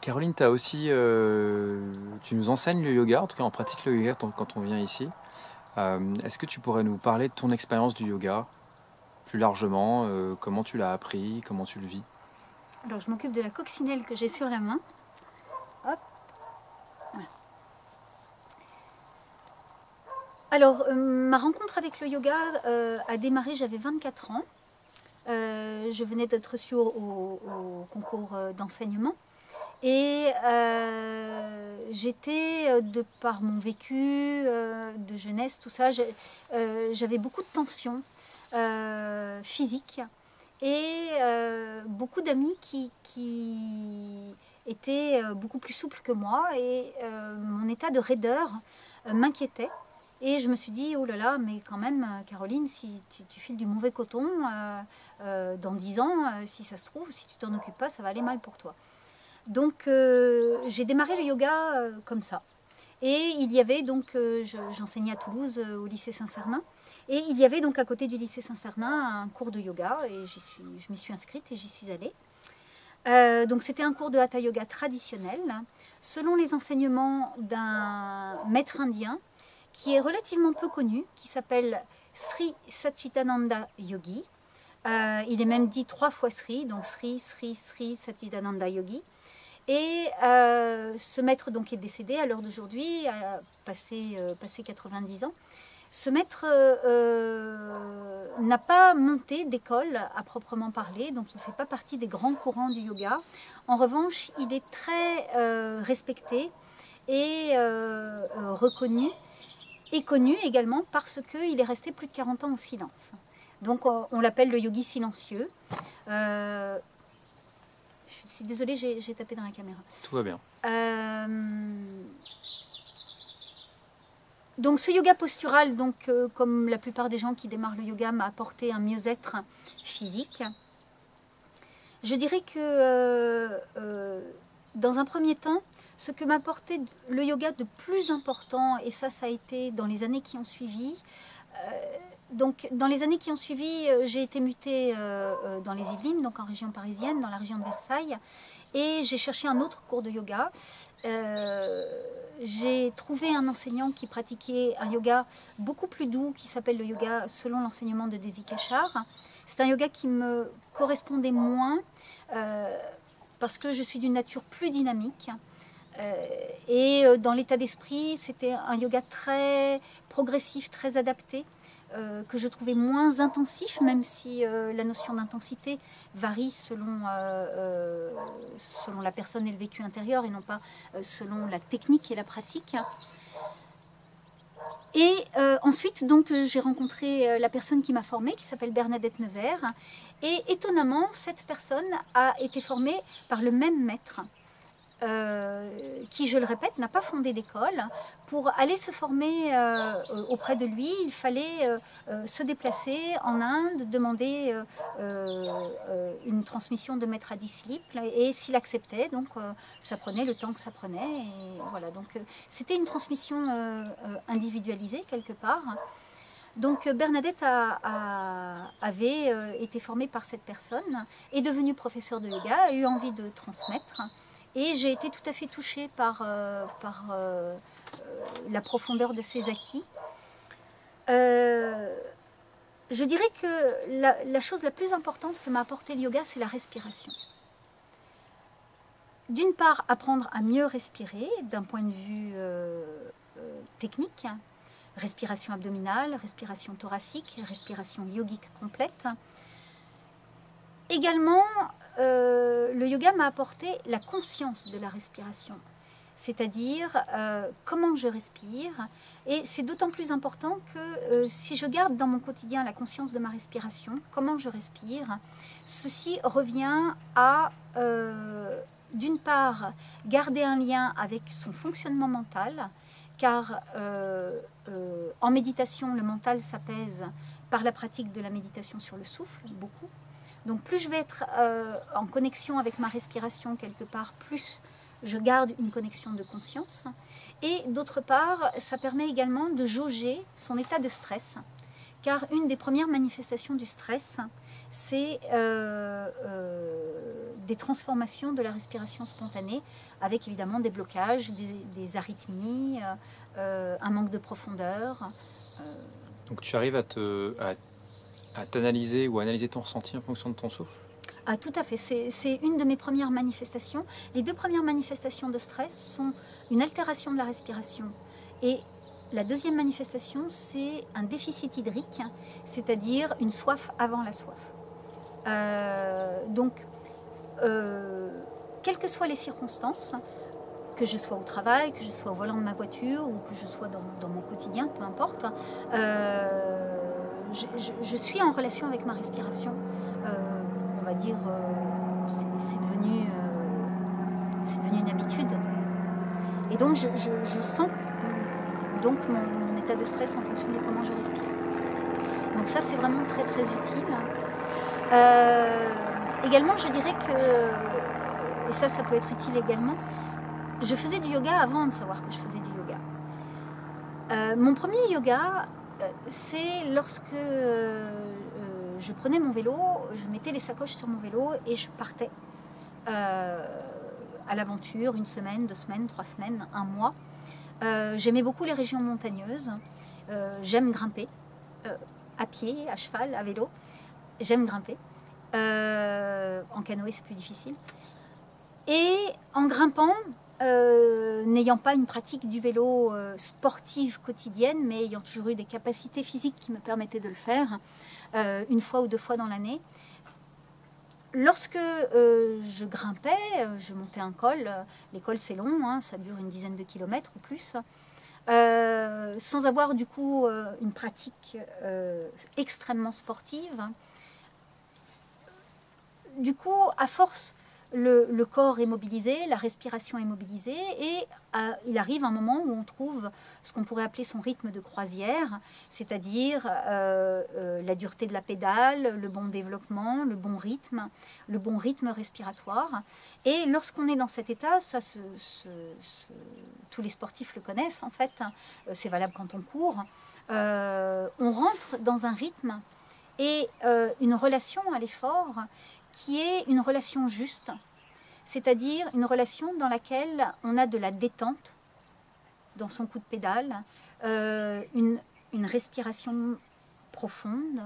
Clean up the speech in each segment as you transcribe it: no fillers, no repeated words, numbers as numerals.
Caroline, tu nous enseignes le yoga, en tout cas on pratique le yoga quand on vient ici. Est-ce que tu pourrais nous parler de ton expérience du yoga plus largement, comment tu l'as appris, comment tu le vis? Alors, je m'occupe de la coccinelle que j'ai sur la main. Hop. Voilà. Alors, ma rencontre avec le yoga a démarré, j'avais 24 ans. Je venais d'être reçue au concours d'enseignement. Et j'étais, de par mon vécu de jeunesse, tout ça, j'avais beaucoup de tensions physiques et beaucoup d'amis qui étaient beaucoup plus souples que moi. Et mon état de raideur m'inquiétait. Et je me suis dit, oh là là, mais quand même, Caroline, si tu files du mauvais coton, dans 10 ans, si ça se trouve, si tu t'en occupes pas, ça va aller mal pour toi. Donc j'ai démarré le yoga comme ça. Et il y avait donc, j'enseignais à Toulouse au lycée Saint-Cernin. Et il y avait donc à côté du lycée Saint-Cernin un cours de yoga. Et je m'y suis inscrite et j'y suis allée. Donc c'était un cours de Hatha Yoga traditionnel, selon les enseignements d'un maître indien qui est relativement peu connu, qui s'appelle Sri Satchitananda Yogi. Il est même dit 3 fois Sri, donc Sri, Sri, Sri Satchitananda Yogi. Et ce maître donc est décédé à l'heure d'aujourd'hui, passé 90 ans. Ce maître n'a pas monté d'école à proprement parler, donc il ne fait pas partie des grands courants du yoga. En revanche, il est très respecté et reconnu, et connu également parce qu'il est resté plus de 40 ans en silence. Donc on l'appelle le yogi silencieux. Je suis désolée, j'ai tapé dans la caméra. Tout va bien. Donc ce yoga postural, donc, comme la plupart des gens qui démarrent le yoga, m'a apporté un mieux-être physique. Je dirais que dans un premier temps, ce que m'a apporté le yoga de plus important, et ça a été dans les années qui ont suivi, donc dans les années qui ont suivi, j'ai été mutée dans les Yvelines, donc en région parisienne, dans la région de Versailles, et j'ai cherché un autre cours de yoga. J'ai trouvé un enseignant qui pratiquait un yoga beaucoup plus doux, qui s'appelle le yoga selon l'enseignement de Desi Kachar. C'est un yoga qui me correspondait moins, parce que je suis d'une nature plus dynamique. Et dans l'état d'esprit, c'était un yoga très progressif, très adapté, que je trouvais moins intensif, même si la notion d'intensité varie selon la personne et le vécu intérieur, et non pas selon la technique et la pratique. Et ensuite, donc, j'ai rencontré la personne qui m'a formée, qui s'appelle Bernadette Nevers. Et étonnamment, cette personne a été formée par le même maître, qui, je le répète, n'a pas fondé d'école. Pour aller se former auprès de lui, il fallait se déplacer en Inde, demander une transmission de maître à disciple, et s'il acceptait, donc ça prenait le temps que ça prenait. Et voilà, donc c'était une transmission individualisée quelque part. Donc Bernadette avait été formée par cette personne, est devenue professeure de yoga, a eu envie de transmettre. Et j'ai été tout à fait touchée par la profondeur de ses acquis. Je dirais que la chose la plus importante que m'a apporté le yoga, c'est la respiration. D'une part, apprendre à mieux respirer d'un point de vue technique, respiration abdominale, respiration thoracique, respiration yogique complète. Également, le yoga m'a apporté la conscience de la respiration, c'est-à-dire comment je respire. Et c'est d'autant plus important que si je garde dans mon quotidien la conscience de ma respiration, comment je respire, ceci revient à, d'une part, garder un lien avec son fonctionnement mental, car en méditation, le mental s'apaise par la pratique de la méditation sur le souffle, beaucoup. Donc plus je vais être en connexion avec ma respiration quelque part, plus je garde une connexion de conscience. Et d'autre part, ça permet également de jauger son état de stress, car une des premières manifestations du stress, c'est des transformations de la respiration spontanée, avec évidemment des blocages, des arythmies, un manque de profondeur. Donc tu arrives à t'analyser ou à analyser ton ressenti en fonction de ton souffle? Ah, tout à fait, c'est une de mes premières manifestations. Les deux premières manifestations de stress sont une altération de la respiration et la deuxième manifestation, c'est un déficit hydrique, c'est-à-dire une soif avant la soif. Donc, quelles que soient les circonstances, que je sois au travail, que je sois au volant de ma voiture ou que je sois dans mon quotidien, peu importe, je suis en relation avec ma respiration. On va dire, c'est devenu une habitude. Et donc, je sens donc mon état de stress en fonction de comment je respire. Donc ça, c'est vraiment très très utile. Également, je dirais que, et ça peut être utile également, je faisais du yoga avant de savoir que je faisais du yoga. Mon premier yoga, c'est lorsque je prenais mon vélo, je mettais les sacoches sur mon vélo et je partais à l'aventure, 1 semaine, 2 semaines, 3 semaines, 1 mois. J'aimais beaucoup les régions montagneuses. J'aime grimper, à pied, à cheval, à vélo. J'aime grimper. En canoë, c'est plus difficile. Et en grimpant, n'ayant pas une pratique du vélo sportive quotidienne, mais ayant toujours eu des capacités physiques qui me permettaient de le faire, 1 fois ou 2 fois dans l'année, lorsque je grimpais, je montais un col. Les cols, c'est long, hein, ça dure une dizaine de kilomètres ou plus. Sans avoir du coup une pratique extrêmement sportive. Du coup, à force, le corps est mobilisé, la respiration est mobilisée et il arrive un moment où on trouve ce qu'on pourrait appeler son rythme de croisière, c'est-à-dire la dureté de la pédale, le bon développement, le bon rythme respiratoire. Et lorsqu'on est dans cet état, tous les sportifs le connaissent en fait, c'est valable quand on court, on rentre dans un rythme et une relation à l'effort qui est une relation juste, c'est-à-dire une relation dans laquelle on a de la détente dans son coup de pédale, une respiration profonde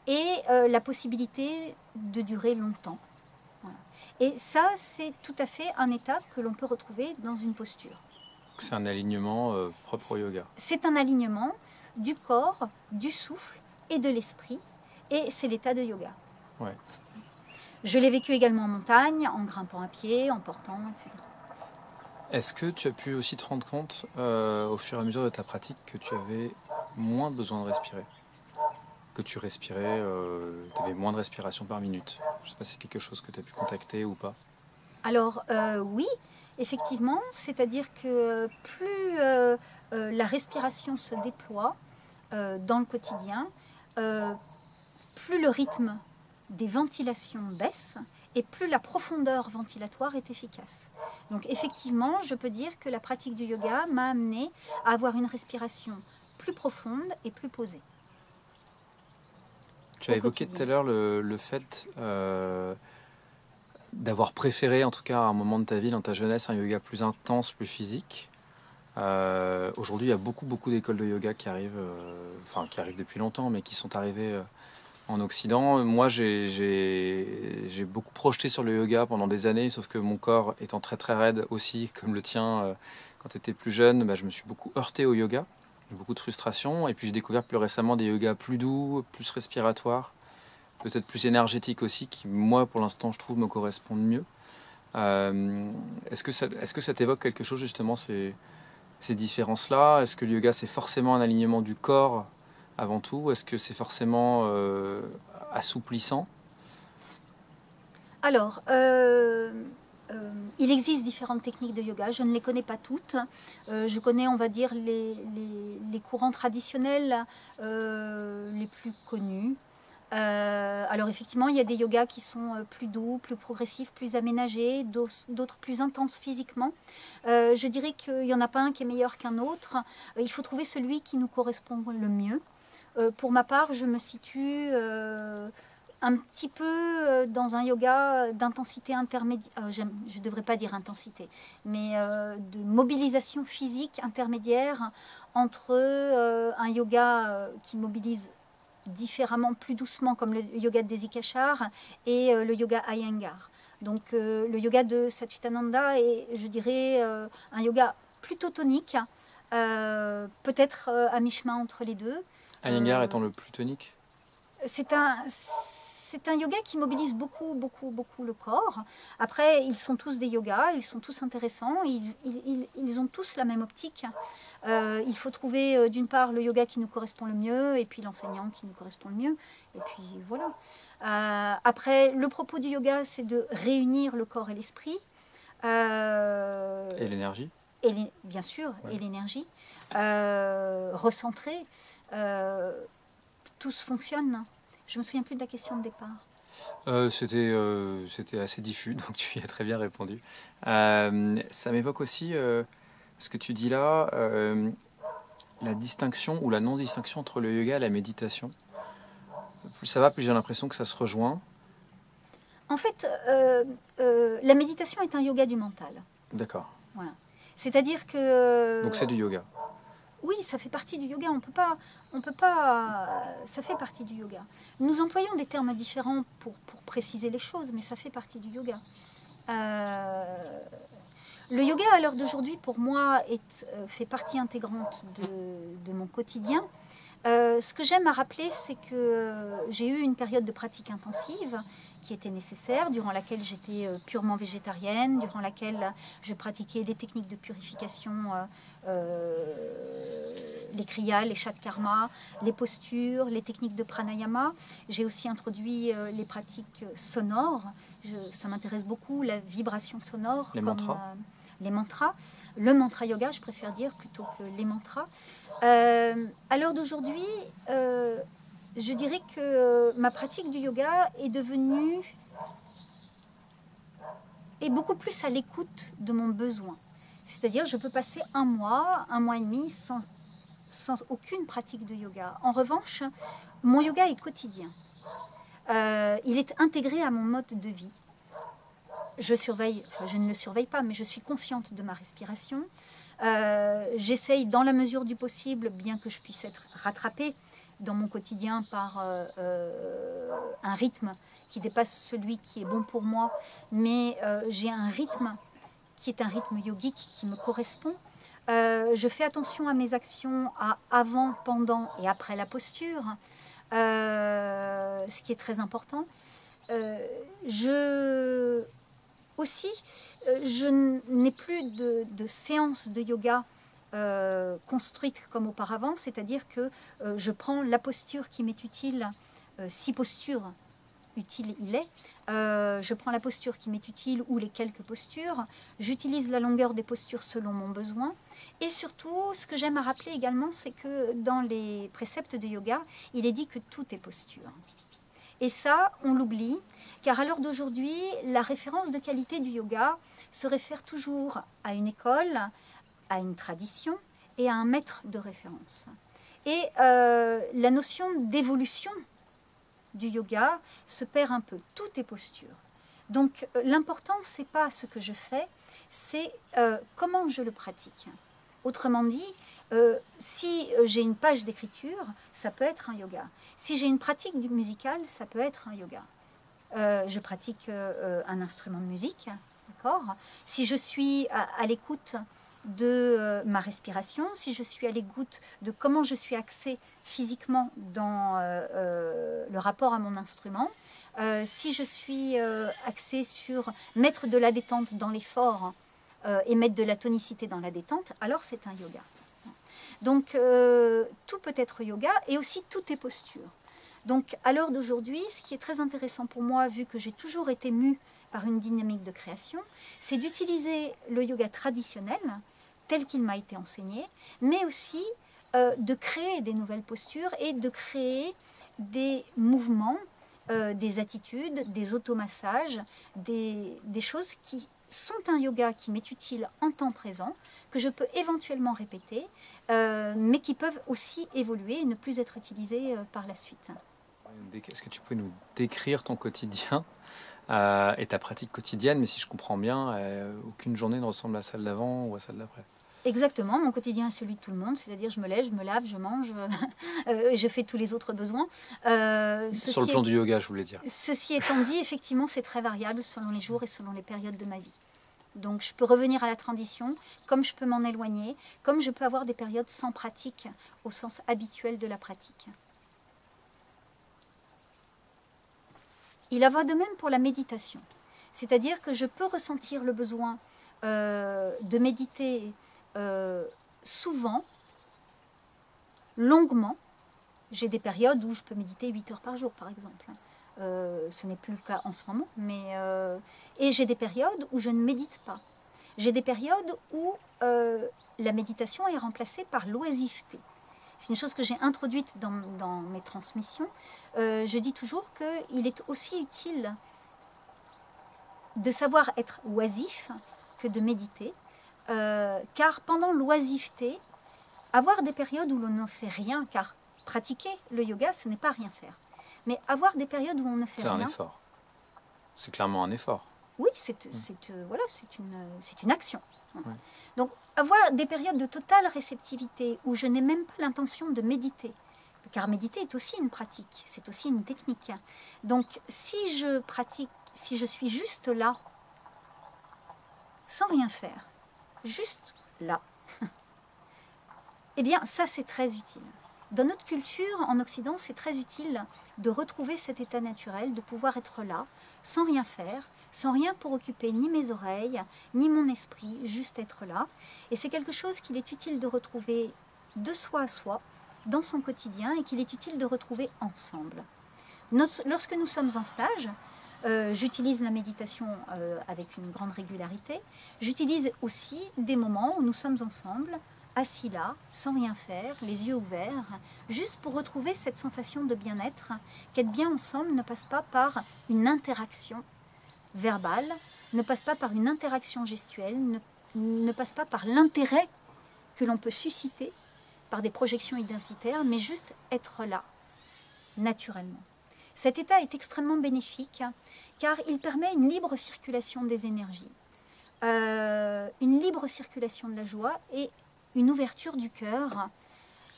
et la possibilité de durer longtemps. Voilà. Et ça, c'est tout à fait un état que l'on peut retrouver dans une posture. C'est un alignement propre au yoga. C'est un alignement du corps, du souffle et de l'esprit, et c'est l'état de yoga. Ouais. Je l'ai vécu également en montagne, en grimpant à pied, en portant, etc. Est-ce que tu as pu aussi te rendre compte au fur et à mesure de ta pratique que tu avais moins besoin de respirer? Que tu respirais, tu avais moins de respiration par minute? Je ne sais pas si c'est quelque chose que tu as pu contacter ou pas. Alors oui, effectivement, c'est-à-dire que plus la respiration se déploie dans le quotidien, plus le rythme des ventilations baisse et plus la profondeur ventilatoire est efficace. Donc effectivement, je peux dire que la pratique du yoga m'a amené à avoir une respiration plus profonde et plus posée. Tu as évoqué tout à l'heure le fait d'avoir préféré, en tout cas à un moment de ta vie, dans ta jeunesse, un yoga plus intense, plus physique. Aujourd'hui, il y a beaucoup d'écoles de yoga qui arrivent, qui arrivent depuis longtemps, mais qui sont arrivées en Occident. Moi, j'ai beaucoup projeté sur le yoga pendant des années, sauf que mon corps étant très très raide aussi, comme le tien, quand tu étais plus jeune, je me suis beaucoup heurté au yoga, beaucoup de frustration. Et puis j'ai découvert plus récemment des yogas plus doux, plus respiratoires, peut-être plus énergétiques aussi, qui moi, pour l'instant, je trouve me correspondent mieux. Est-ce que ça t'évoque quelque chose justement, ces différences-là? Est-ce que le yoga, c'est forcément un alignement du corps avant tout? Est-ce que c'est forcément assouplissant? Alors, il existe différentes techniques de yoga. Je ne les connais pas toutes. Je connais, on va dire, les courants traditionnels les plus connus. Alors effectivement, il y a des yogas qui sont plus doux, plus progressifs, plus aménagés, d'autres plus intenses physiquement. Je dirais qu'il n'y en a pas un qui est meilleur qu'un autre. Il faut trouver celui qui nous correspond le mieux. Pour ma part, je me situe un petit peu dans un yoga d'intensité intermédiaire, je ne devrais pas dire intensité, mais de mobilisation physique intermédiaire entre un yoga qui mobilise différemment, plus doucement, comme le yoga de Desikachar et le yoga Iyengar. Donc le yoga de Satchitananda est, je dirais, un yoga plutôt tonique, peut-être à mi-chemin entre les deux. Iyengar étant le plus tonique. C'est un yoga qui mobilise beaucoup, beaucoup, beaucoup le corps. Après, ils sont tous des yogas, ils sont tous intéressants, ils ont tous la même optique. Il faut trouver d'une part le yoga qui nous correspond le mieux, et puis l'enseignant qui nous correspond le mieux. Et puis voilà. Après, le propos du yoga, c'est de réunir le corps et l'esprit. Et l'énergie. Bien sûr, ouais. Et l'énergie. Recentrer. Tout se fonctionne. Je me souviens plus de la question de départ. C'était assez diffus, donc tu y as très bien répondu. Ça m'évoque aussi ce que tu dis là, la distinction ou la non-distinction entre le yoga et la méditation. Plus ça va, plus j'ai l'impression que ça se rejoint. En fait, la méditation est un yoga du mental. D'accord. Voilà. C'est-à-dire que... Donc c'est du yoga. Oui, ça fait partie du yoga. On peut pas. Ça fait partie du yoga. Nous employons des termes différents pour préciser les choses, mais ça fait partie du yoga. Le yoga, à l'heure d'aujourd'hui, pour moi, fait partie intégrante de mon quotidien. Ce que j'aime à rappeler, c'est que j'ai eu une période de pratique intensive qui était nécessaire, durant laquelle j'étais purement végétarienne, durant laquelle je pratiquais les techniques de purification, les kriyas, les chatkarma, les postures, les techniques de pranayama. J'ai aussi introduit les pratiques sonores. Ça m'intéresse beaucoup, la vibration sonore. Les mantras. Les mantras. Le mantra yoga, je préfère dire, plutôt que les mantras. À l'heure d'aujourd'hui, je dirais que ma pratique du yoga est beaucoup plus à l'écoute de mon besoin. C'est-à-dire, je peux passer un mois et demi sans aucune pratique de yoga. En revanche, mon yoga est quotidien. Il est intégré à mon mode de vie. Je ne le surveille pas, mais je suis consciente de ma respiration. J'essaye, dans la mesure du possible, bien que je puisse être rattrapée dans mon quotidien par un rythme qui dépasse celui qui est bon pour moi, mais j'ai un rythme qui est un rythme yogique qui me correspond. Je fais attention à mes actions avant, pendant et après la posture, ce qui est très important. Aussi, je n'ai plus de séances de yoga construites comme auparavant, c'est-à-dire que je prends la posture qui m'est utile, si posture utile il est, je prends la posture qui m'est utile ou les quelques postures, j'utilise la longueur des postures selon mon besoin, et surtout, ce que j'aime à rappeler également, c'est que dans les préceptes de yoga, il est dit que tout est posture. Et ça, on l'oublie, car à l'heure d'aujourd'hui, la référence de qualité du yoga se réfère toujours à une école, à une tradition et à un maître de référence. Et la notion d'évolution du yoga se perd un peu. Tout est posture. Donc l'important, ce n'est pas ce que je fais, c'est comment je le pratique. Autrement dit, si j'ai une page d'écriture, ça peut être un yoga. Si j'ai une pratique musicale, ça peut être un yoga. Je pratique un instrument de musique, d'accord ? Si je suis à l'écoute de ma respiration, si je suis à l'écoute de comment je suis axée physiquement dans le rapport à mon instrument, si je suis axée sur mettre de la détente dans l'effort et mettre de la tonicité dans la détente, alors c'est un yoga. Donc tout peut être yoga et aussi tout est posture. Donc à l'heure d'aujourd'hui, ce qui est très intéressant pour moi, vu que j'ai toujours été mue par une dynamique de création, c'est d'utiliser le yoga traditionnel tel qu'il m'a été enseigné, mais aussi de créer des nouvelles postures et de créer des mouvements, des attitudes, des automassages, des choses qui sont un yoga qui m'est utile en temps présent, que je peux éventuellement répéter, mais qui peuvent aussi évoluer et ne plus être utilisés par la suite. Est-ce que tu peux nous décrire ton quotidien et ta pratique quotidienne? Mais si je comprends bien, aucune journée ne ressemble à celle d'avant ou à celle d'après. Exactement, mon quotidien est celui de tout le monde, c'est-à-dire je me lève, je me lave, je mange, je fais tous les autres besoins. Sur le plan du yoga, je voulais dire. Ceci étant dit, effectivement, c'est très variable selon les jours et selon les périodes de ma vie. Donc je peux revenir à la tradition, comme je peux m'en éloigner, comme je peux avoir des périodes sans pratique, au sens habituel de la pratique. Il en va de même pour la méditation. C'est-à-dire que je peux ressentir le besoin de méditer souvent, longuement. J'ai des périodes où je peux méditer 8 heures par jour, par exemple. Ce n'est plus le cas en ce moment, et j'ai des périodes où je ne médite pas. J'ai des périodes où la méditation est remplacée par l'oisiveté. C'est une chose que j'ai introduite dans mes transmissions. Je dis toujours qu'il est aussi utile de savoir être oisif que de méditer, car pendant l'oisiveté, avoir des périodes où l'on ne fait rien, car pratiquer le yoga, ce n'est pas rien faire, mais avoir des périodes où on ne fait rien... C'est un effort. C'est clairement un effort. Oui, c'est une action. Ouais. Donc, avoir des périodes de totale réceptivité où je n'ai même pas l'intention de méditer, car méditer est aussi une pratique, c'est aussi une technique. Donc, si je pratique, si je suis juste là, sans rien faire, juste là, eh bien, ça, c'est très utile. Dans notre culture, en Occident, c'est très utile de retrouver cet état naturel, de pouvoir être là, sans rien faire, sans rien pour occuper ni mes oreilles, ni mon esprit, juste être là. Et c'est quelque chose qu'il est utile de retrouver de soi à soi, dans son quotidien, et qu'il est utile de retrouver ensemble. Lorsque nous sommes en stage, j'utilise la méditation avec une grande régularité. J'utilise aussi des moments où nous sommes ensemble, assis là, sans rien faire, les yeux ouverts, juste pour retrouver cette sensation de bien-être, qu'être bien ensemble ne passe pas par une interaction verbale, ne passe pas par une interaction gestuelle, ne passe pas par l'intérêt que l'on peut susciter par des projections identitaires, mais juste être là, naturellement. Cet état est extrêmement bénéfique, car il permet une libre circulation des énergies, une libre circulation de la joie et une ouverture du cœur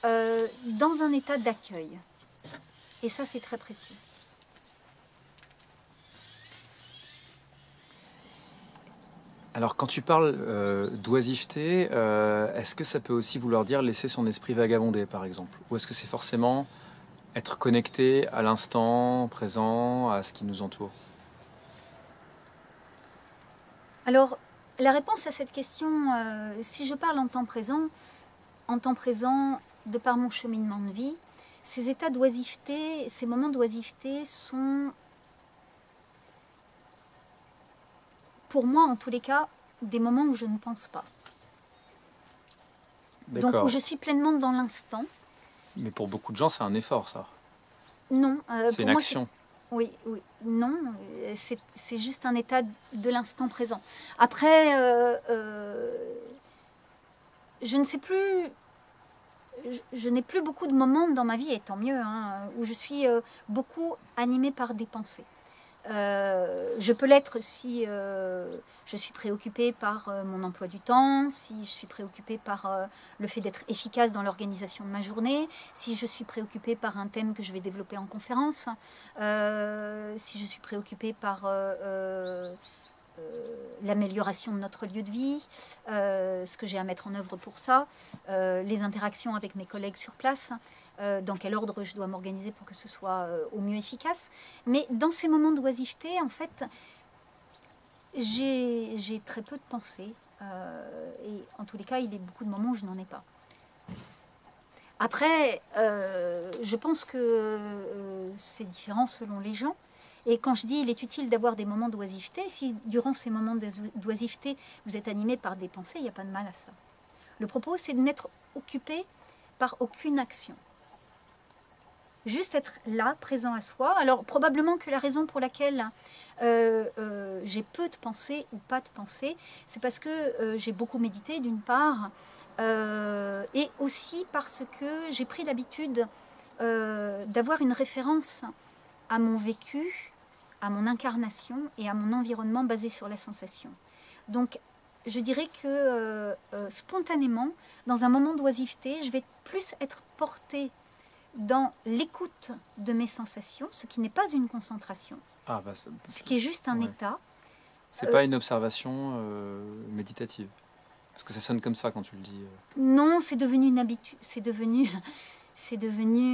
dans un état d'accueil. Et ça, c'est très précieux. Alors, quand tu parles d'oisiveté, est-ce que ça peut aussi vouloir dire laisser son esprit vagabonder, par exemple? Ou est-ce que c'est forcément être connecté à l'instant présent, à ce qui nous entoure? Alors, la réponse à cette question, si je parle en temps présent, de par mon cheminement de vie, ces états d'oisiveté, ces moments d'oisiveté sont, pour moi en tous les cas, des moments où je ne pense pas. Donc où je suis pleinement dans l'instant. Mais pour beaucoup de gens, c'est un effort, ça. Non. C'est une action. Oui, non, c'est juste un état de l'instant présent. Après, je ne sais plus, je n'ai plus beaucoup de moments dans ma vie, et tant mieux, hein, où je suis beaucoup animée par des pensées. Je peux l'être si je suis préoccupée par mon emploi du temps, si je suis préoccupée par le fait d'être efficace dans l'organisation de ma journée, si je suis préoccupée par un thème que je vais développer en conférence, si je suis préoccupée par l'amélioration de notre lieu de vie, ce que j'ai à mettre en œuvre pour ça, les interactions avec mes collègues sur place, dans quel ordre je dois m'organiser pour que ce soit au mieux efficace. Mais dans ces moments d'oisiveté, en fait, j'ai très peu de pensées. Et en tous les cas, il y a beaucoup de moments où je n'en ai pas. Après, je pense que c'est différent selon les gens. Et quand je dis il est utile d'avoir des moments d'oisiveté, si durant ces moments d'oisiveté, vous êtes animé par des pensées, il n'y a pas de mal à ça. Le propos, c'est de n'être occupé par aucune action. juste être là, présent à soi. Alors probablement que la raison pour laquelle j'ai peu de pensées ou pas de pensées, c'est parce que j'ai beaucoup médité d'une part, et aussi parce que j'ai pris l'habitude d'avoir une référence à mon vécu, à mon incarnation et à mon environnement basé sur la sensation. Donc je dirais que spontanément, dans un moment d'oisiveté, je vais plus être portée dans l'écoute de mes sensations, ce qui n'est pas une concentration, Ah, bah, ce qui est juste un ouais. état. C'est pas une observation méditative. Parce que ça sonne comme ça quand tu le dis. Non, c'est devenu une habitude, c'est devenu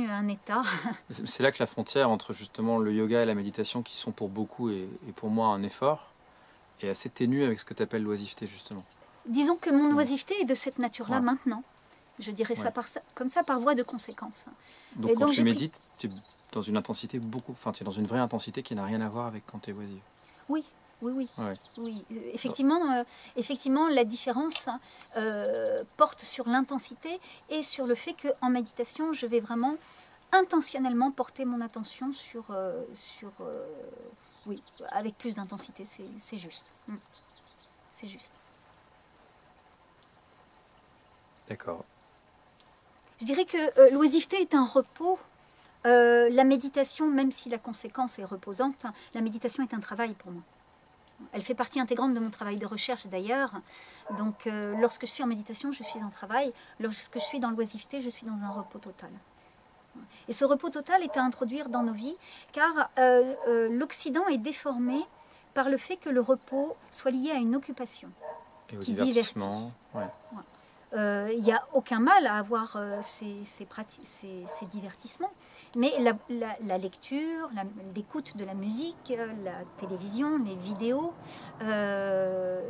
un état. C'est là que la frontière entre justement le yoga et la méditation, qui sont pour beaucoup et pour moi un effort, est assez ténue avec ce que tu appelles l'oisiveté, justement. Disons que mon oisiveté est de cette nature-là Ouais. maintenant. Je dirais ça, comme ça par voie de conséquence. Donc Et quand donc, tu j'ai pris- médites, tu es dans une intensité beaucoup, enfin tu es dans une vraie intensité qui n'a rien à voir avec quand tu es oisive. Oui, oui, oui. Ouais. Oui, effectivement, la différence porte sur l'intensité et sur le fait qu'en méditation, je vais vraiment intentionnellement porter mon attention oui, avec plus d'intensité, c'est juste. C'est juste. D'accord. Je dirais que l'oisiveté est un repos. La méditation, même si la conséquence est reposante, la méditation est un travail pour moi. Elle fait partie intégrante de mon travail de recherche d'ailleurs. Donc lorsque je suis en méditation, je suis en travail. Lorsque je suis dans l'oisiveté, je suis dans un repos total. Et ce repos total est à introduire dans nos vies, car l'Occident est déformé par le fait que le repos soit lié à une occupation Et au qui divertissement. divertit. Ouais. Il n'y a aucun mal à avoir ces divertissements, mais la lecture, l'écoute de la musique, la télévision, les vidéos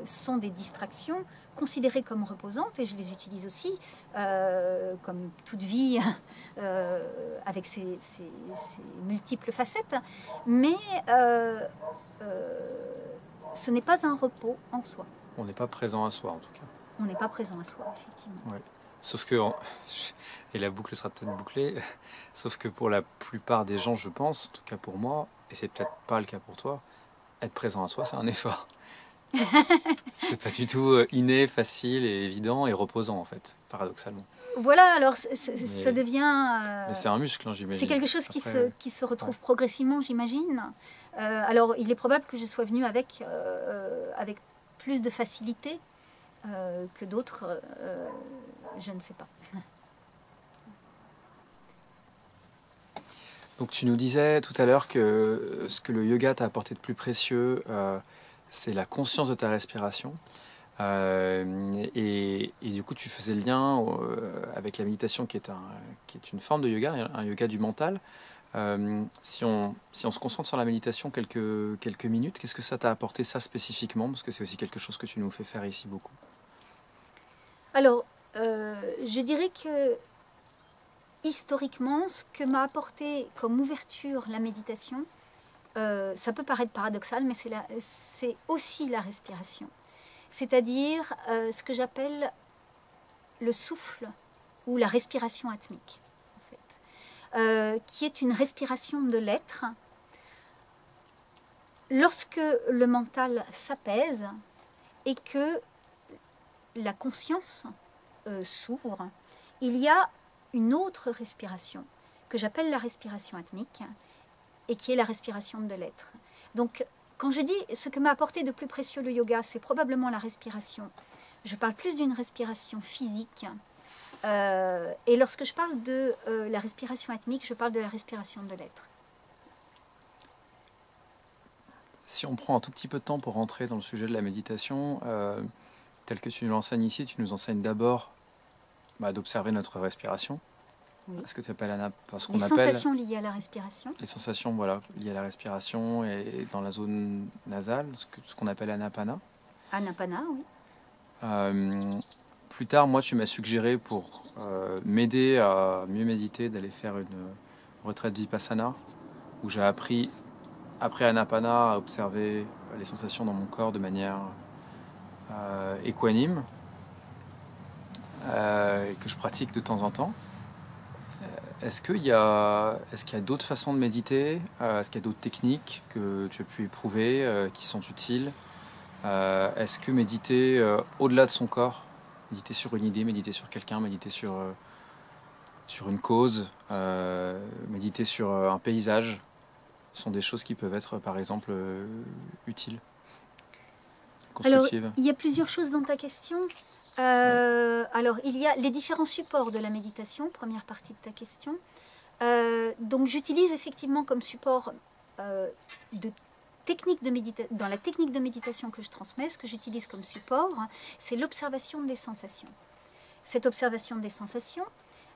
sont des distractions considérées comme reposantes, et je les utilise aussi comme toute vie avec ses multiples facettes, mais ce n'est pas un repos en soi. On n'est pas présent à soi en tout cas. On n'est pas présent à soi, effectivement. Ouais. Sauf que, et la boucle sera peut-être bouclée, sauf que pour la plupart des gens, je pense, en tout cas pour moi, et c'est peut-être pas le cas pour toi, être présent à soi, c'est un effort. C'est pas du tout inné, facile et évident et reposant en fait, paradoxalement. Voilà, alors ça devient... Mais c'est un muscle, hein, j'imagine. C'est quelque chose Après, qui se retrouve progressivement, j'imagine. Alors, il est probable que je sois venue avec plus de facilité que d'autres, je ne sais pas. Donc tu nous disais tout à l'heure que ce que le yoga t'a apporté de plus précieux, c'est la conscience de ta respiration. Et du coup, tu faisais le lien avec la méditation qui est une forme de yoga, un yoga du mental. Si on se concentre sur la méditation quelques minutes, qu'est-ce que ça t'a apporté ça spécifiquement? Parce que c'est aussi quelque chose que tu nous fais faire ici beaucoup. Alors, je dirais que historiquement, ce que m'a apporté comme ouverture la méditation, ça peut paraître paradoxal, mais c'est aussi la respiration. C'est-à-dire ce que j'appelle le souffle ou la respiration atmique, en fait, qui est une respiration de l'être. Lorsque le mental s'apaise et que la conscience s'ouvre, il y a une autre respiration que j'appelle la respiration atmique et qui est la respiration de l'être. Donc, quand je dis ce que m'a apporté de plus précieux le yoga, c'est probablement la respiration. Je parle plus d'une respiration physique. Et lorsque je parle de la respiration atmique, je parle de la respiration de l'être. Si on prend un tout petit peu de temps pour rentrer dans le sujet de la méditation, tel que tu nous l'enseignes ici, tu nous enseignes d'abord d'observer notre respiration. Oui. Ce que tu appelles les sensations liées à la respiration. Les sensations liées à la respiration et dans la zone nasale, ce qu'on appelle anapana. Anapana, oui. Plus tard, moi, tu m'as suggéré pour m'aider à mieux méditer, d'aller faire une retraite vipassana, où j'ai appris, après anapana, à observer les sensations dans mon corps de manière équanime, et que je pratique de temps en temps. est-ce qu'il y a d'autres façons de méditer? Est-ce qu'il y a d'autres techniques que tu as pu éprouver qui sont utiles? Est-ce que méditer au-delà de son corps, méditer sur une idée, méditer sur quelqu'un, méditer sur une cause, méditer sur un paysage, sont des choses qui peuvent être, par exemple, utiles, Alors, constructives? il y a plusieurs choses dans ta question. Alors, il y a les différents supports de la méditation, première partie de ta question. Donc, j'utilise effectivement comme support de dans la technique de méditation que je transmets, ce que j'utilise comme support, c'est l'observation des sensations. Cette observation des sensations,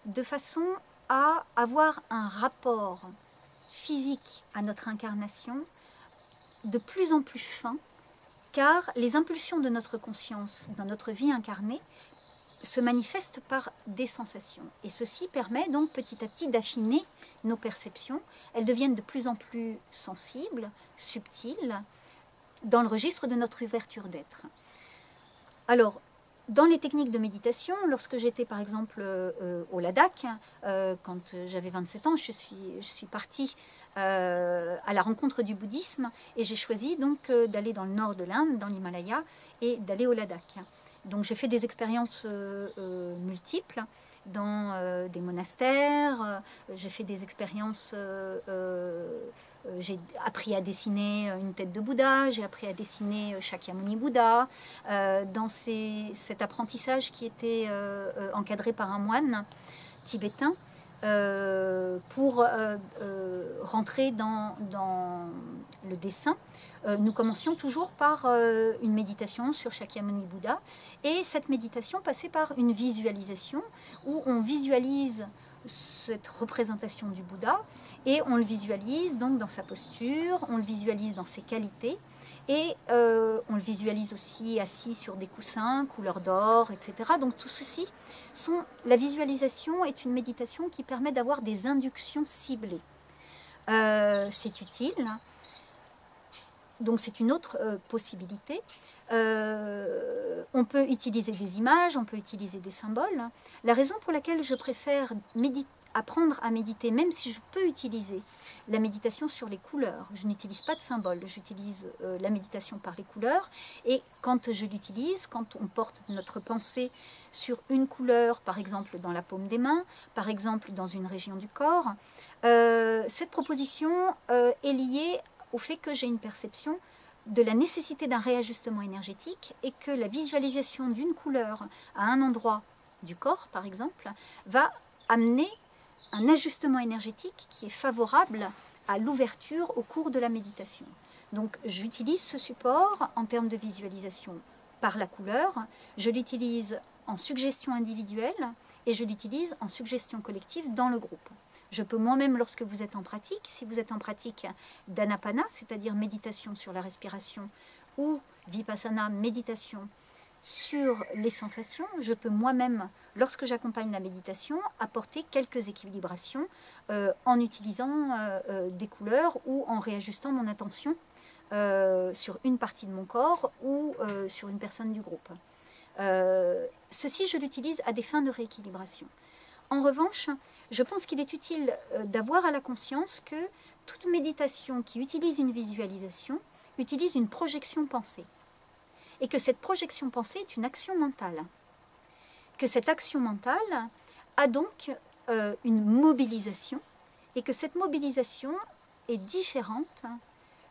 de façon à avoir un rapport physique à notre incarnation de plus en plus fin, car les impulsions de notre conscience dans notre vie incarnée se manifestent par des sensations. Et ceci permet donc petit à petit d'affiner nos perceptions. Elles deviennent de plus en plus sensibles, subtiles, dans le registre de notre ouverture d'être. Alors, dans les techniques de méditation, lorsque j'étais par exemple au Ladakh, quand j'avais 27 ans, je suis partie à la rencontre du bouddhisme et j'ai choisi donc d'aller dans le nord de l'Inde, dans l'Himalaya, et d'aller au Ladakh. Donc j'ai fait des expériences multiples dans des monastères, j'ai fait des expériences, j'ai appris à dessiner une tête de Bouddha, j'ai appris à dessiner Shakyamuni Bouddha, dans cet apprentissage qui était encadré par un moine tibétain, pour rentrer dans le dessin. Nous commencions toujours par une méditation sur Shakyamuni Bouddha, et cette méditation passait par une visualisation où on visualise cette représentation du Bouddha et on le visualise donc dans sa posture, on le visualise dans ses qualités et on le visualise aussi assis sur des coussins couleur d'or, etc. Donc tout ceci la visualisation est une méditation qui permet d'avoir des inductions ciblées. C'est utile. Donc c'est une autre possibilité. On peut utiliser des images, on peut utiliser des symboles. La raison pour laquelle je préfère apprendre à méditer, même si je peux utiliser la méditation sur les couleurs, je n'utilise pas de symboles, j'utilise la méditation par les couleurs, et quand je l'utilise, quand on porte notre pensée sur une couleur, par exemple dans la paume des mains, par exemple dans une région du corps, cette proposition est liée au fait que j'ai une perception de la nécessité d'un réajustement énergétique et que la visualisation d'une couleur à un endroit du corps, par exemple, va amener un ajustement énergétique qui est favorable à l'ouverture au cours de la méditation. Donc j'utilise ce support en termes de visualisation par la couleur, je l'utilise en suggestion individuelle et je l'utilise en suggestion collective dans le groupe. Je peux moi-même, lorsque vous êtes en pratique, si vous êtes en pratique d'anapana, c'est-à-dire méditation sur la respiration, ou vipassana, méditation sur les sensations, je peux moi-même, lorsque j'accompagne la méditation, apporter quelques équilibrations en utilisant des couleurs ou en réajustant mon attention sur une partie de mon corps ou sur une personne du groupe. Ceci, je l'utilise à des fins de rééquilibration. En revanche, je pense qu'il est utile d'avoir à la conscience que toute méditation qui utilise une visualisation utilise une projection pensée. Et que cette projection pensée est une action mentale. Que cette action mentale a donc une mobilisation et que cette mobilisation est différente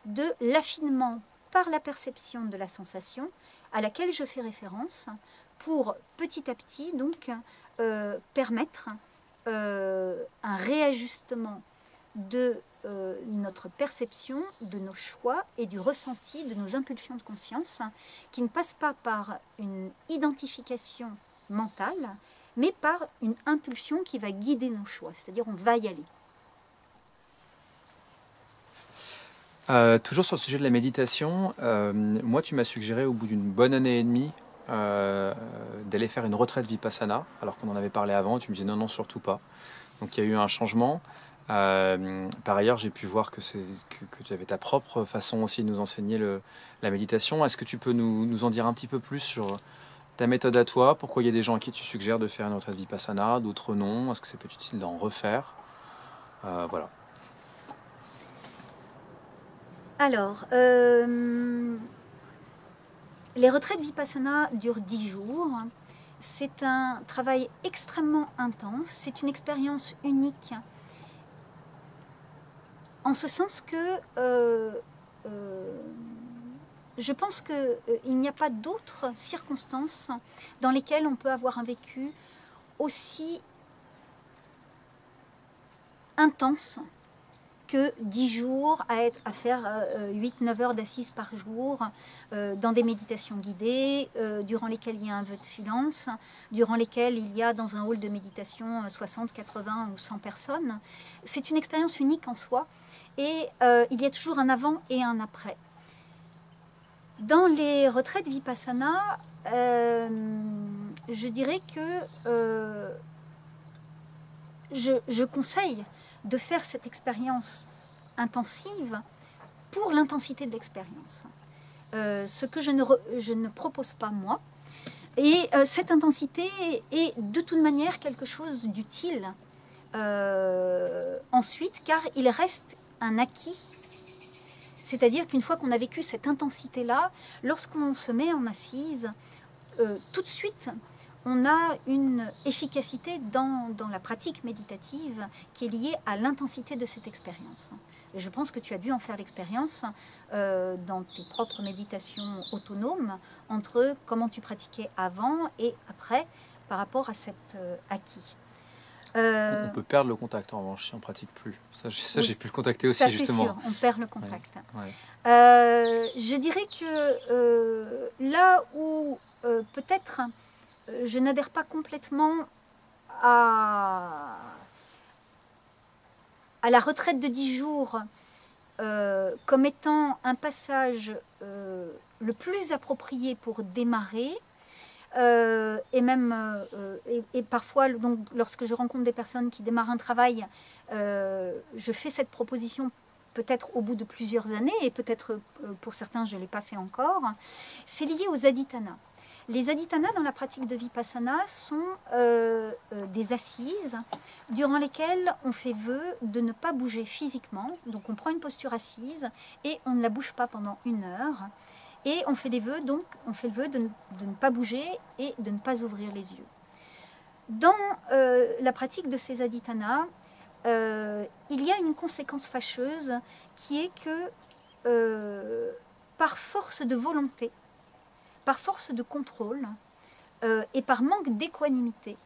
de l'affinement par la perception de la sensation à laquelle je fais référence pour petit à petit donc permettre un réajustement de notre perception, de nos choix et du ressenti de nos impulsions de conscience qui ne passent pas par une identification mentale mais par une impulsion qui va guider nos choix, c'est-à-dire on va y aller. Toujours sur le sujet de la méditation, moi tu m'as suggéré au bout d'une bonne année et demie d'aller faire une retraite Vipassana, alors qu'on en avait parlé avant, tu me disais non, non, surtout pas. Donc il y a eu un changement. Par ailleurs, j'ai pu voir que tu avais ta propre façon aussi de nous enseigner la méditation. Est-ce que tu peux nous en dire un petit peu plus sur ta méthode à toi? Pourquoi il y a des gens à qui tu suggères de faire une retraite Vipassana, d'autres non? Est-ce que c'est peut-être utile d'en refaire? Voilà. Alors, les retraites Vipassana durent 10 jours. C'est un travail extrêmement intense. C'est une expérience unique. En ce sens que je pense qu'il n'y a pas d'autres circonstances dans lesquelles on peut avoir un vécu aussi intense que 10 jours à faire 8-9 heures d'assises par jour dans des méditations guidées, durant lesquelles il y a un vœu de silence, durant lesquelles il y a dans un hall de méditation 60, 80 ou 100 personnes. C'est une expérience unique en soi et il y a toujours un avant et un après. Dans les retraites Vipassana, je dirais que je conseille de faire cette expérience intensive pour l'intensité de l'expérience. Ce que je ne propose pas moi. Et cette intensité est de toute manière quelque chose d'utile ensuite, car il reste un acquis. C'est-à-dire qu'une fois qu'on a vécu cette intensité-là, lorsqu'on se met en assise, tout de suite, on a une efficacité dans la pratique méditative qui est liée à l'intensité de cette expérience. Et je pense que tu as dû en faire l'expérience dans tes propres méditations autonomes entre comment tu pratiquais avant et après par rapport à cet acquis. On peut perdre le contact en revanche si on ne pratique plus. Ça oui, j'ai pu le contacter aussi, ça, justement. Sûr, on perd le contact. Ouais. Je dirais que là où peut-être je n'adhère pas complètement à la retraite de 10 jours comme étant un passage le plus approprié pour démarrer, et même et parfois donc, lorsque je rencontre des personnes qui démarrent un travail, je fais cette proposition peut-être au bout de plusieurs années, et peut-être pour certains je ne l'ai pas fait encore. C'est lié aux adhitanas. Les adhitanas dans la pratique de Vipassana sont des assises durant lesquelles on fait vœu de ne pas bouger physiquement. Donc on prend une posture assise et on ne la bouge pas pendant 1 heure. Et on fait les vœux, donc on fait le vœu de ne pas bouger et de ne pas ouvrir les yeux. Dans la pratique de ces adhitanas, il y a une conséquence fâcheuse qui est que par force de volonté, par force de contrôle et par manque d'équanimité,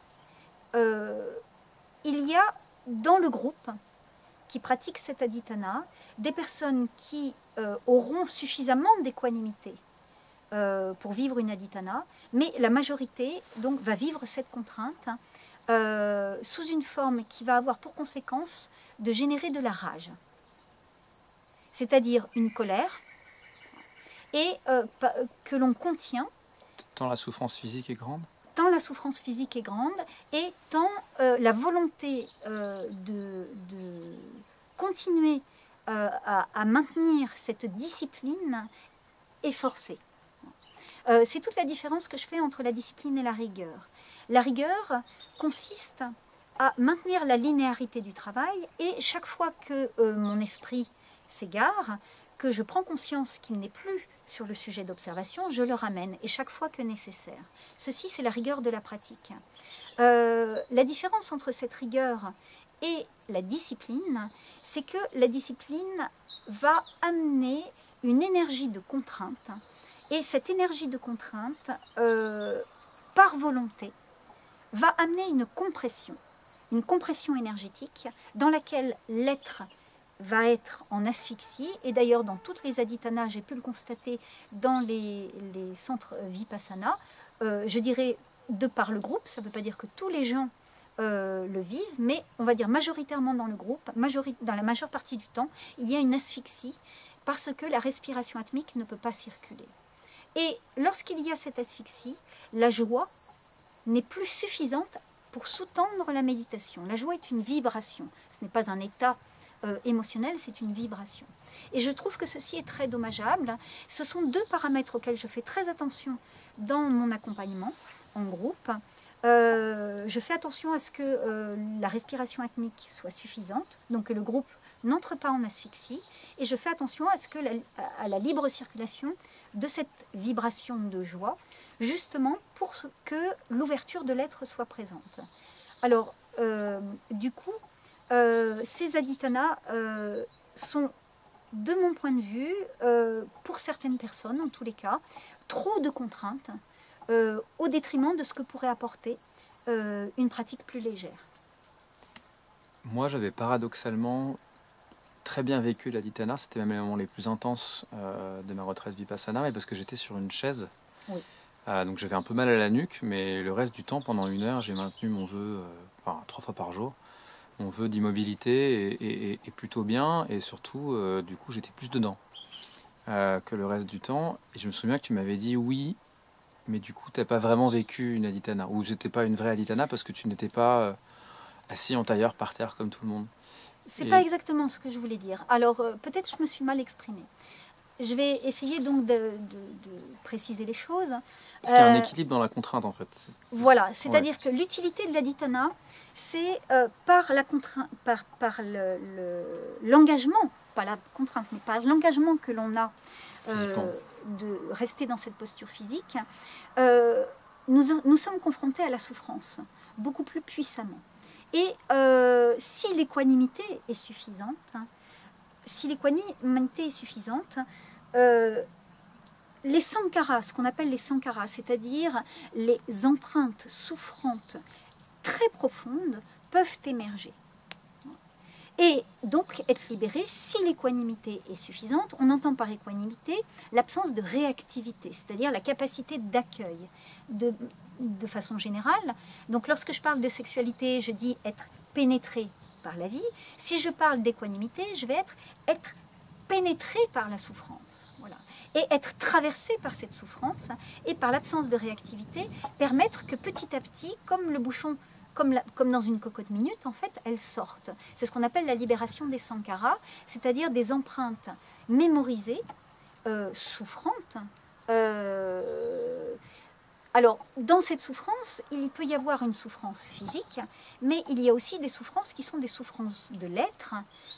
il y a dans le groupe qui pratique cet adhitana des personnes qui auront suffisamment d'équanimité pour vivre une adhitana, mais la majorité donc, va vivre cette contrainte sous une forme qui va avoir pour conséquence de générer de la rage, c'est-à-dire une colère, et que l'on contient. Tant la souffrance physique est grande. Tant la souffrance physique est grande, et tant la volonté de continuer à maintenir cette discipline est forcée. C'est toute la différence que je fais entre la discipline et la rigueur. La rigueur consiste à maintenir la linéarité du travail, et chaque fois que mon esprit s'égare, que je prends conscience qu'il n'est plus sur le sujet d'observation, je le ramène, et chaque fois que nécessaire. Ceci, c'est la rigueur de la pratique. La différence entre cette rigueur et la discipline, c'est que la discipline va amener une énergie de contrainte, et cette énergie de contrainte, par volonté, va amener une compression énergétique dans laquelle l'être va être en asphyxie. Et d'ailleurs, dans toutes les adhitanas, j'ai pu le constater dans les centres Vipassana, je dirais de par le groupe, ça ne veut pas dire que tous les gens le vivent, mais on va dire majoritairement dans le groupe, dans la majeure partie du temps, il y a une asphyxie parce que la respiration atmique ne peut pas circuler. Et lorsqu'il y a cette asphyxie, la joie n'est plus suffisante pour sous-tendre la méditation. La joie est une vibration, ce n'est pas un état émotionnel, c'est une vibration. Et je trouve que ceci est très dommageable. Ce sont deux paramètres auxquels je fais très attention dans mon accompagnement en groupe. Je fais attention à ce que la respiration atmique soit suffisante, donc que le groupe n'entre pas en asphyxie, et je fais attention à ce que à la libre circulation de cette vibration de joie, justement pour que l'ouverture de l'être soit présente. Alors, du coup, ces adhitanas sont, de mon point de vue, pour certaines personnes en tous les cas, trop de contraintes, au détriment de ce que pourrait apporter une pratique plus légère. Moi, j'avais paradoxalement très bien vécu l'adhitana. C'était même les moments les plus intenses de ma retraite vipassana, mais parce que j'étais sur une chaise. Oui. Donc j'avais un peu mal à la nuque, mais le reste du temps, pendant 1 heure, j'ai maintenu mon vœu, 3 fois par jour, mon vœu d'immobilité est plutôt bien, et surtout, du coup, j'étais plus dedans que le reste du temps. Et je me souviens que tu m'avais dit oui, mais du coup, tu n'as pas vraiment vécu une adhitana, ou c'était pas une vraie adhitana parce que tu n'étais pas assis en tailleur par terre comme tout le monde. C'est pas exactement ce que je voulais dire. Alors, peut-être je me suis mal exprimée. Je vais essayer donc de préciser les choses. Parce qu'il y a un équilibre dans la contrainte, en fait. Voilà, c'est-à-dire que l'utilité de l'adhitana, c'est par la contrainte, par l'engagement, pas la contrainte, mais par l'engagement que l'on a de rester dans cette posture physique, nous sommes confrontés à la souffrance beaucoup plus puissamment. Et si l'équanimité est suffisante, les sankaras, ce qu'on appelle les sankaras, c'est-à-dire les empreintes souffrantes très profondes, peuvent émerger. Et donc être libéré si l'équanimité est suffisante. On entend par équanimité l'absence de réactivité, c'est-à-dire la capacité d'accueil de façon générale. Donc lorsque je parle de sexualité, je dis être pénétré par la vie. Si je parle d'équanimité, je vais être pénétré par la souffrance. Voilà. Et être traversé par cette souffrance et par l'absence de réactivité, permettre que petit à petit, comme le bouchon, comme dans une cocotte minute, en fait, elles sortent. C'est ce qu'on appelle la libération des sankaras, c'est-à-dire des empreintes mémorisées, souffrantes. Alors, dans cette souffrance, il peut y avoir une souffrance physique, mais il y a aussi des souffrances qui sont des souffrances de l'être.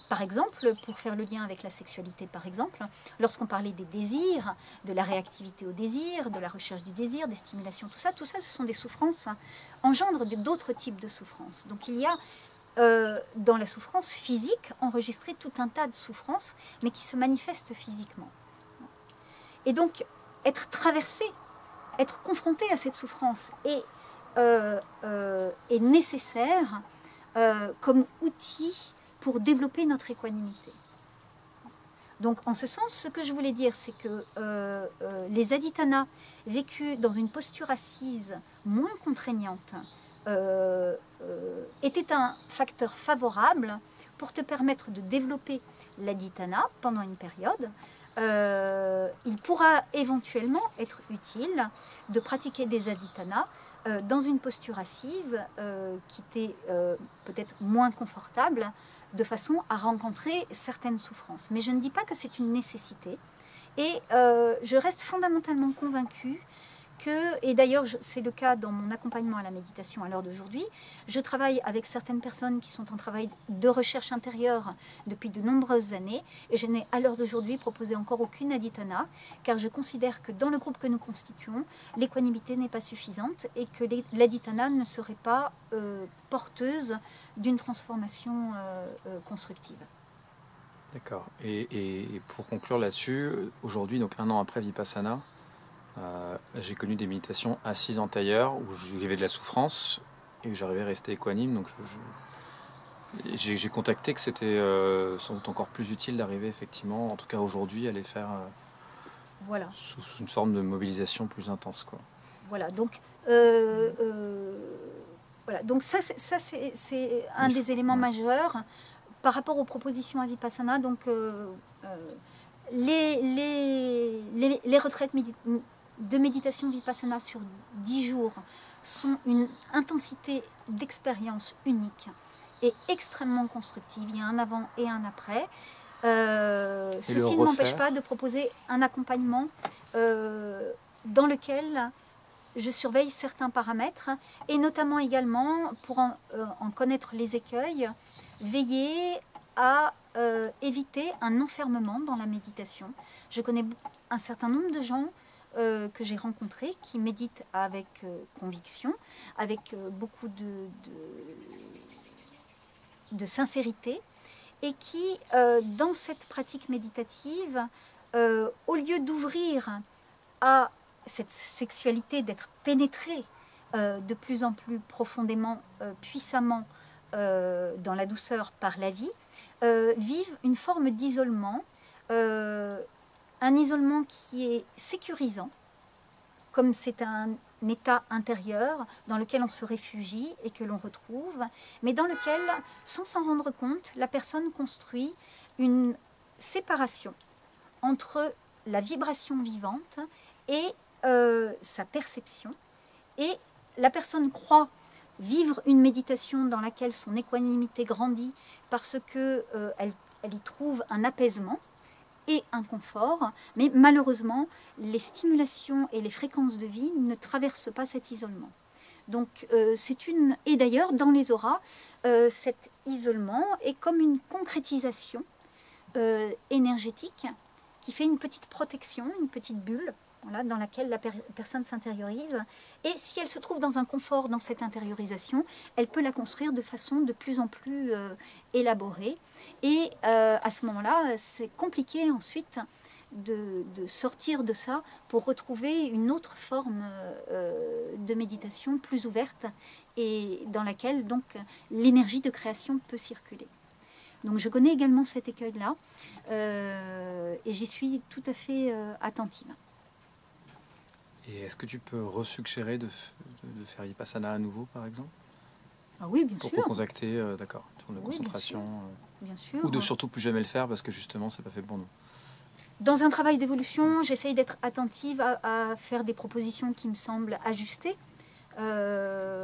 Par exemple, pour faire le lien avec la sexualité, par exemple, lorsqu'on parlait des désirs, de la réactivité au désir, de la recherche du désir, des stimulations, tout ça, ce sont des souffrances, engendrent d'autres types de souffrances. Donc il y a dans la souffrance physique enregistré tout un tas de souffrances, mais qui se manifestent physiquement. Et donc, être traversé, être confronté à cette souffrance est nécessaire comme outil pour développer notre équanimité. Donc en ce sens, ce que je voulais dire, c'est que les adhitanas vécus dans une posture assise moins contraignante étaient un facteur favorable pour te permettre de développer l'adhitana pendant une période. Il pourra éventuellement être utile de pratiquer des adhitanas dans une posture assise qui était peut-être moins confortable, de façon à rencontrer certaines souffrances. Mais je ne dis pas que c'est une nécessité. Et je reste fondamentalement convaincue que, et d'ailleurs c'est le cas dans mon accompagnement à la méditation à l'heure d'aujourd'hui, je travaille avec certaines personnes qui sont en travail de recherche intérieure depuis de nombreuses années, et je n'ai à l'heure d'aujourd'hui proposé encore aucune adhitana, car je considère que dans le groupe que nous constituons, l'équanimité n'est pas suffisante et que l'adhitana ne serait pas porteuse d'une transformation constructive. D'accord. Et pour conclure là-dessus, aujourd'hui, donc 1 an après Vipassana, j'ai connu des méditations assises en tailleur où je vivais de la souffrance et où j'arrivais à rester équanime. Donc j'ai contacté que c'était sans doute encore plus utile d'arriver effectivement, en tout cas aujourd'hui, à les faire voilà. sous une forme de mobilisation plus intense, quoi. Voilà, donc voilà. Donc ça c'est un des éléments majeurs par rapport aux propositions à Vipassana. Donc les retraites de méditation Vipassana sur 10 jours sont une intensité d'expérience unique est extrêmement constructive. Il y a un avant et un après. Et Ceci ne m'empêche pas de proposer un accompagnement dans lequel je surveille certains paramètres et notamment également, pour en connaître les écueils, veiller à éviter un enfermement dans la méditation. Je connais un certain nombre de gens que j'ai rencontrés qui méditent avec conviction, avec beaucoup de sincérité, et qui, dans cette pratique méditative, au lieu d'ouvrir à cette sexualité, d'être pénétré de plus en plus profondément, puissamment dans la douceur par la vie, vivent une forme d'isolement, un isolement qui est sécurisant, comme c'est un état intérieur dans lequel on se réfugie et que l'on retrouve, mais dans lequel, sans s'en rendre compte, la personne construit une séparation entre la vibration vivante et sa perception. Et la personne croit vivre une méditation dans laquelle son équanimité grandit parce qu'elle y trouve un apaisement et un confort, mais malheureusement, les stimulations et les fréquences de vie ne traversent pas cet isolement. Donc, et d'ailleurs, dans les auras, cet isolement est comme une concrétisation énergétique qui fait une petite protection, une petite bulle, voilà, dans laquelle la personne s'intériorise. Et si elle se trouve dans un confort dans cette intériorisation, elle peut la construire de façon de plus en plus élaborée. Et à ce moment-là, c'est compliqué ensuite de sortir de ça pour retrouver une autre forme de méditation plus ouverte et dans laquelle donc l'énergie de création peut circuler. Donc je connais également cet écueil-là et j'y suis tout à fait attentive. Et est-ce que tu peux resuggérer de faire Vipassana à nouveau, par exemple? Ah oui, bien sûr. Pour contacter, d'accord, tour de concentration. Bien sûr. Ou de surtout plus jamais le faire parce que justement, c'est pas fait pour nous. Dans un travail d'évolution, j'essaye d'être attentive à faire des propositions qui me semblent ajustées. Je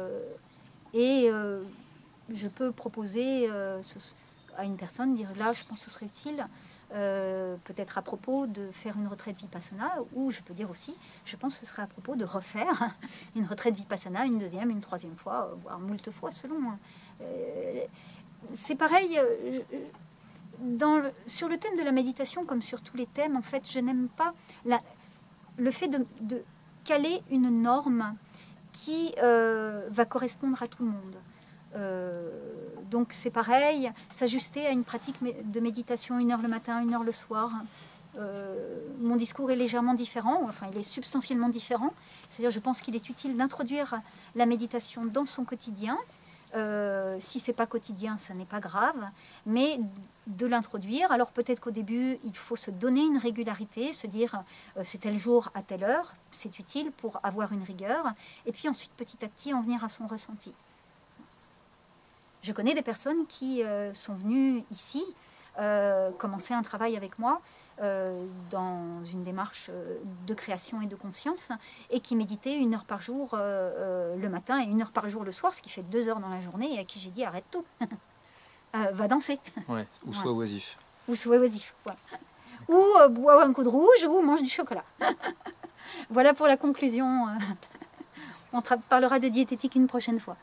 peux proposer à une personne, dire là, je pense que ce serait utile, peut-être à propos de faire une retraite Vipassana, ou je peux dire aussi, je pense que ce serait à propos de refaire une retraite Vipassana, une deuxième, une troisième fois, voire moult fois, selon. C'est pareil, sur le thème de la méditation, comme sur tous les thèmes, en fait, je n'aime pas le fait de caler une norme qui va correspondre à tout le monde. Donc c'est pareil, s'ajuster à une pratique de méditation 1 heure le matin, 1 heure le soir. Mon discours est légèrement différent, enfin il est substantiellement différent. C'est-à-dire je pense qu'il est utile d'introduire la méditation dans son quotidien. Si c'est pas quotidien, ça n'est pas grave, mais de l'introduire. Alors peut-être qu'au début, il faut se donner une régularité, se dire c'est tel jour à telle heure, c'est utile pour avoir une rigueur, et puis ensuite petit à petit en venir à son ressenti. Je connais des personnes qui sont venues ici commencer un travail avec moi dans une démarche de création et de conscience et qui méditaient 1 heure par jour le matin et 1 heure par jour le soir, ce qui fait 2 heures dans la journée, et à qui j'ai dit arrête tout, va danser. Ouais, ou sois oisif. Ou sois oisif, ouais. Ou bois un coup de rouge ou mange du chocolat. Voilà pour la conclusion. On parlera de diététique une prochaine fois.